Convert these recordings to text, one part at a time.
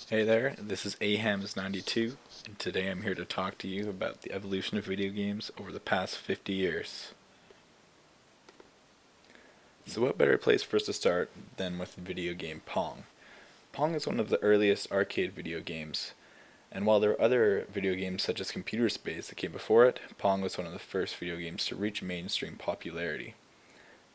Hey there, this is Ahams92, and today I'm here to talk to you about the evolution of video games over the past 50 years. So what better place for us to start than with the video game Pong? Pong is one of the earliest arcade video games, and while there were other video games such as Computer Space that came before it, Pong was one of the first video games to reach mainstream popularity.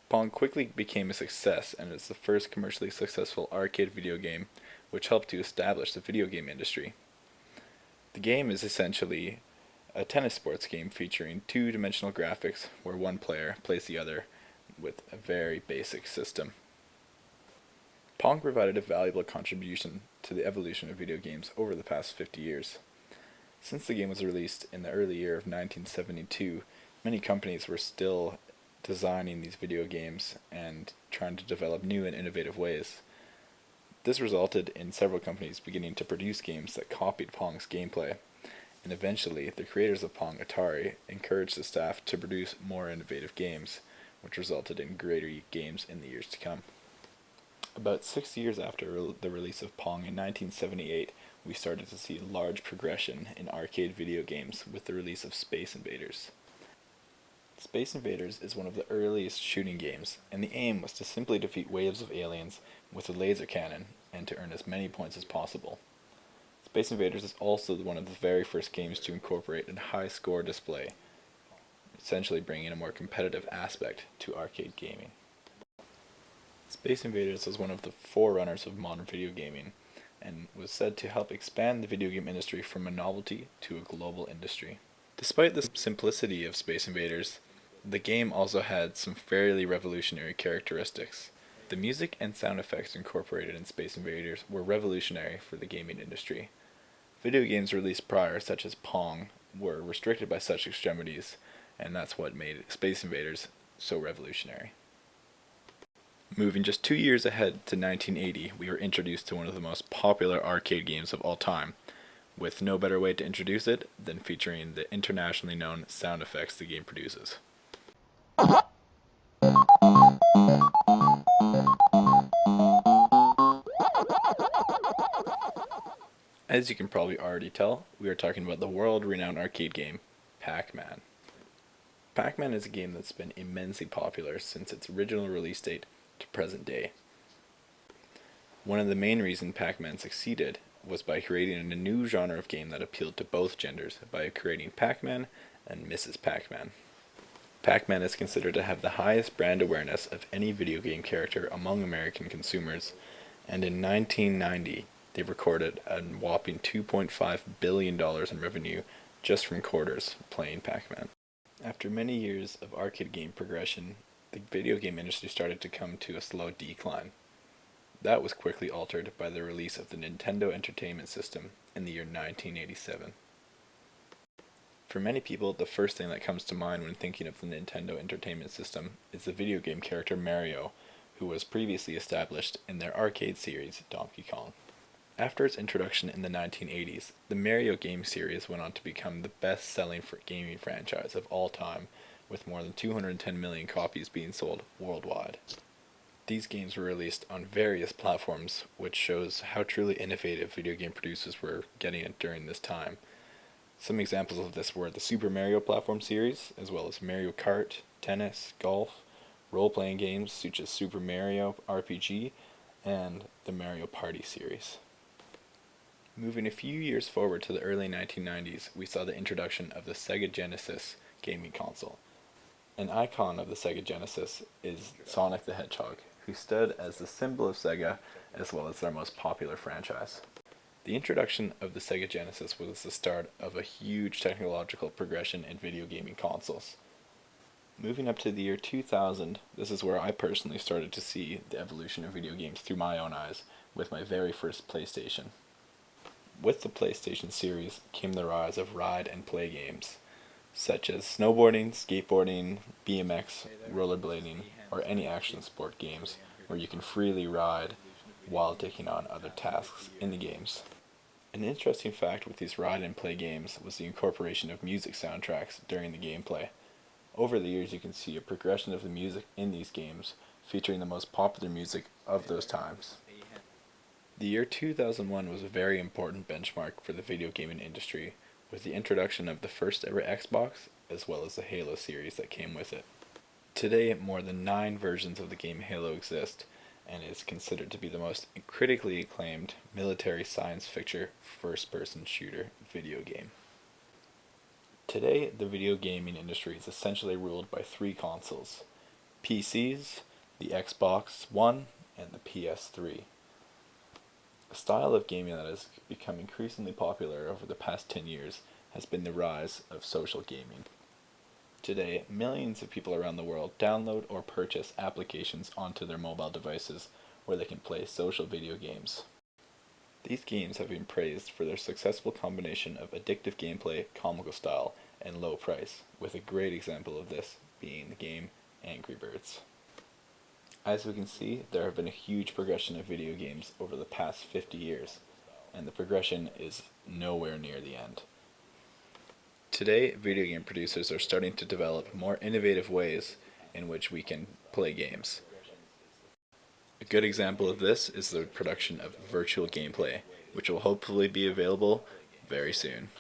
Pong quickly became a success and is the first commercially successful arcade video game, which helped to establish the video game industry. The game is essentially a tennis sports game featuring two-dimensional graphics where one player plays the other with a very basic system. Pong provided a valuable contribution to the evolution of video games over the past 50 years. Since the game was released in the early year of 1972, many companies were still designing these video games and trying to develop new and innovative ways. This resulted in several companies beginning to produce games that copied Pong's gameplay, and eventually the creators of Pong, Atari, encouraged the staff to produce more innovative games, which resulted in greater games in the years to come. About 6 years after the release of Pong in 1978, we started to see a large progression in arcade video games with the release of Space Invaders. Space Invaders is one of the earliest shooting games, and the aim was to simply defeat waves of aliens with a laser cannon and to earn as many points as possible. Space Invaders is also one of the very first games to incorporate a high score display, essentially bringing a more competitive aspect to arcade gaming. Space Invaders was one of the forerunners of modern video gaming, and was said to help expand the video game industry from a novelty to a global industry. Despite the simplicity of Space Invaders, the game also had some fairly revolutionary characteristics. The music and sound effects incorporated in Space Invaders were revolutionary for the gaming industry. Video games released prior, such as Pong, were restricted by such extremities, and that's what made Space Invaders so revolutionary. Moving just 2 years ahead to 1980, we were introduced to one of the most popular arcade games of all time, with no better way to introduce it than featuring the internationally known sound effects the game produces. As you can probably already tell, we are talking about the world-renowned arcade game, Pac-Man. Pac-Man is a game that's been immensely popular since its original release date to present day. One of the main reasons Pac-Man succeeded was by creating a new genre of game that appealed to both genders by creating Pac-Man and Mrs. Pac-Man. Pac-Man is considered to have the highest brand awareness of any video game character among American consumers, and in 1990 they recorded a whopping $2.5 billion in revenue just from quarters playing Pac-Man. After many years of arcade game progression, the video game industry started to come to a slow decline. That was quickly altered by the release of the Nintendo Entertainment System in the year 1987. For many people, the first thing that comes to mind when thinking of the Nintendo Entertainment System is the video game character Mario, who was previously established in their arcade series, Donkey Kong. After its introduction in the 1980s, the Mario game series went on to become the best-selling gaming franchise of all time, with more than 210 million copies being sold worldwide. These games were released on various platforms, which shows how truly innovative video game producers were getting it during this time. Some examples of this were the Super Mario platform series, as well as Mario Kart, tennis, golf, role-playing games such as Super Mario RPG, and the Mario Party series. Moving a few years forward to the early 1990s, we saw the introduction of the Sega Genesis gaming console. An icon of the Sega Genesis is Sonic the Hedgehog, who stood as the symbol of Sega as well as their most popular franchise. The introduction of the Sega Genesis was the start of a huge technological progression in video gaming consoles. Moving up to the year 2000, this is where I personally started to see the evolution of video games through my own eyes with my very first PlayStation. With the PlayStation series came the rise of ride and play games, such as snowboarding, skateboarding, BMX, rollerblading, or any action sport games where you can freely ride while taking on other tasks in the games. An interesting fact with these ride and play games was the incorporation of music soundtracks during the gameplay. Over the years you can see a progression of the music in these games featuring the most popular music of those times. The year 2001 was a very important benchmark for the video gaming industry, with the introduction of the first ever Xbox, as well as the Halo series that came with it. Today, more than 9 versions of the game Halo exist, and is considered to be the most critically acclaimed military science fiction first-person shooter video game. Today, the video gaming industry is essentially ruled by 3 consoles: PCs, the Xbox One, and the PS3. A style of gaming that has become increasingly popular over the past 10 years has been the rise of social gaming. Today, millions of people around the world download or purchase applications onto their mobile devices where they can play social video games. These games have been praised for their successful combination of addictive gameplay, comical style, and low price, with a great example of this being the game Angry Birds. As we can see, there have been a huge progression of video games over the past 50 years, and the progression is nowhere near the end. Today, video game producers are starting to develop more innovative ways in which we can play games. A good example of this is the production of virtual gameplay, which will hopefully be available very soon.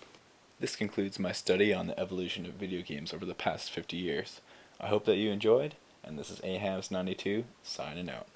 This concludes my study on the evolution of video games over the past 50 years. I hope that you enjoyed, and this is Ahams92 signing out.